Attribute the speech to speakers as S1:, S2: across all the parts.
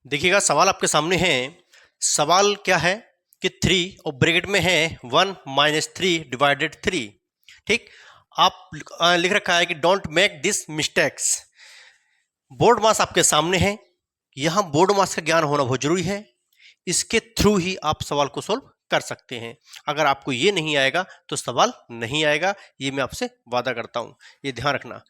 S1: देखिएगा सवाल आपके सामने है। सवाल क्या है कि 3 और ब्रैकेट में है 1 माइनस 3 डिवाइडेड 3। ठीक, आप लिख रखा है कि don't make this mistakes. Board मास आपके सामने है, यहां बोर्ड मास का ज्ञान होना बहुत जरूरी है। इसके थ्रू ही आप सवाल को सोल्व कर सकते हैं। अगर आपको ये नहीं आएगा तो सवाल नहीं आएगा, ये मैं आपसे वादा करता हूं, ये ध्यान रखना।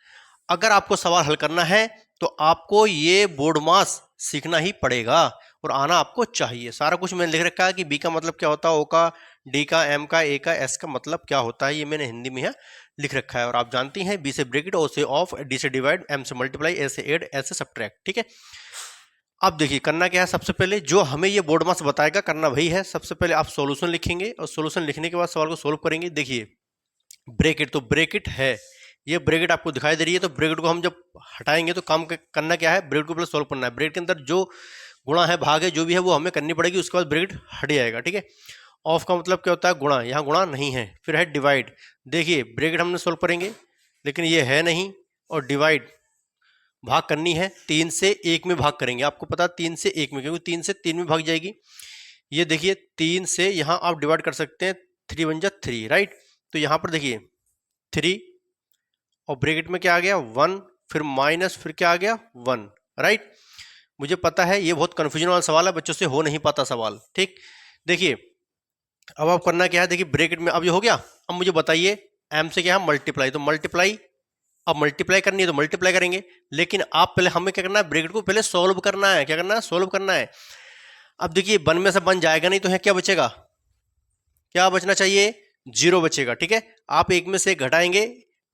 S1: अगर आपको सवाल हल करना है तो आपको ये बोर्ड मास सीखना ही पड़ेगा और आना आपको चाहिए। सारा कुछ मैंने लिख रखा है कि बी का मतलब क्या होता है, ओ का, डी का, एम का, ए का, एस का मतलब क्या होता है, ये मैंने हिंदी में यहाँ लिख रखा है। और आप जानती हैं बी से ब्रैकेट, ओ से ऑफ, डी से डिवाइड, एम से मल्टीप्लाई, ए से ऐड, एस से सब्ट्रैक्ट। ठीक है, अब देखिए करना क्या है। सबसे पहले जो हमें ये बोर्ड मास बताएगा करना वही है। सबसे पहले आप सॉल्यूशन लिखेंगे और सॉल्यूशन लिखने के बाद सवाल को सोल्व करेंगे। देखिए ब्रैकेट, तो ब्रैकेट है, ये ब्रैकेट आपको दिखाई दे रही है, तो ब्रैकेट को हम जब हटाएंगे तो काम करना क्या है, ब्रैकेट को पहले सोल्व करना है। ब्रैकेट के अंदर जो गुणा है, भाग है, जो भी है वो हमें करनी पड़ेगी, उसके बाद ब्रैकेट हट जाएगा। ठीक है, ऑफ का मतलब क्या होता है, गुणा, यहाँ गुणा नहीं है। फिर है डिवाइड, देखिए ब्रैकेट हमने सोल्व करेंगे लेकिन ये है नहीं, और डिवाइड भाग करनी है, 3 से 1 में भाग करेंगे। आपको पता 3 से 1 में, क्योंकि 3 से 3 में भाग जाएगी। ये देखिए 3 से यहाँ आप डिवाइड कर सकते हैं, 3 वन जा 3, राइट। तो यहाँ पर देखिए 3 और ब्रैकेट में क्या आ गया 1, फिर माइनस, फिर क्या आ गया 1, राइट। मुझे पता है ये बहुत कंफ्यूजन वाला सवाल है, बच्चों से हो नहीं पाता सवाल। ठीक, देखिए अब आप करना क्या है, देखिए ब्रैकेट में अब ये हो गया। अब मुझे बताइए एम से क्या है मल्टीप्लाई, तो मल्टीप्लाई, अब मल्टीप्लाई करनी है तो मल्टीप्लाई करेंगे। लेकिन आप पहले हमें क्या करना है, ब्रैकेट को पहले सोल्व करना है। क्या करना है, सोल्व करना है। अब देखिए 1 में से 1 जाएगा नहीं, तो यहाँ क्या बचेगा, क्या बचना चाहिए, 0 बचेगा। ठीक है, आप 1 में से घटाएंगे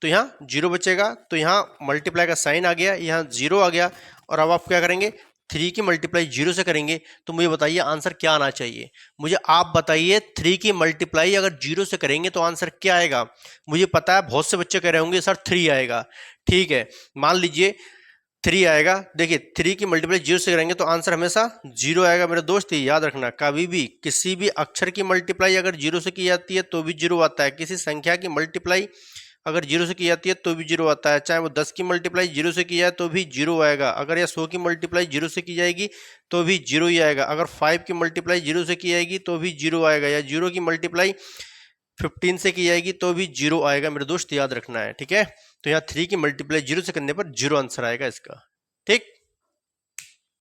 S1: तो यहाँ 0 बचेगा, तो यहाँ मल्टीप्लाई का साइन आ गया, यहाँ 0 आ गया। और अब आप क्या करेंगे, 3 की मल्टीप्लाई 0 से करेंगे। तो मुझे बताइए आंसर क्या आना चाहिए, मुझे आप बताइए 3 की मल्टीप्लाई अगर 0 से करेंगे तो आंसर क्या आएगा। मुझे पता है बहुत से बच्चे कह रहे होंगे सर 3 आएगा। ठीक है, मान लीजिए 3 आएगा। देखिए 3 की मल्टीप्लाई 0 से करेंगे तो आंसर हमेशा 0 आएगा। मेरे दोस्त ये याद रखना, कभी भी किसी भी अक्षर की मल्टीप्लाई अगर 0 से की जाती है तो भी 0 आता है। किसी संख्या की मल्टीप्लाई अगर 0 से की जाती है तो भी 0 आता है। चाहे वो 10 की मल्टीप्लाई 0 से की जाए तो भी 0 आएगा। अगर या 100 की मल्टीप्लाई 0 से की जाएगी तो भी 0 ही आएगा। अगर 5 की मल्टीप्लाई 0 से की जाएगी तो भी 0 आएगा। या 0 की मल्टीप्लाई 15 से की जाएगी तो भी 0 आएगा। मेरे दोस्त याद रखना है, ठीक है। तो यहाँ 3 की मल्टीप्लाई 0 से करने पर 0 आंसर आएगा इसका। ठीक।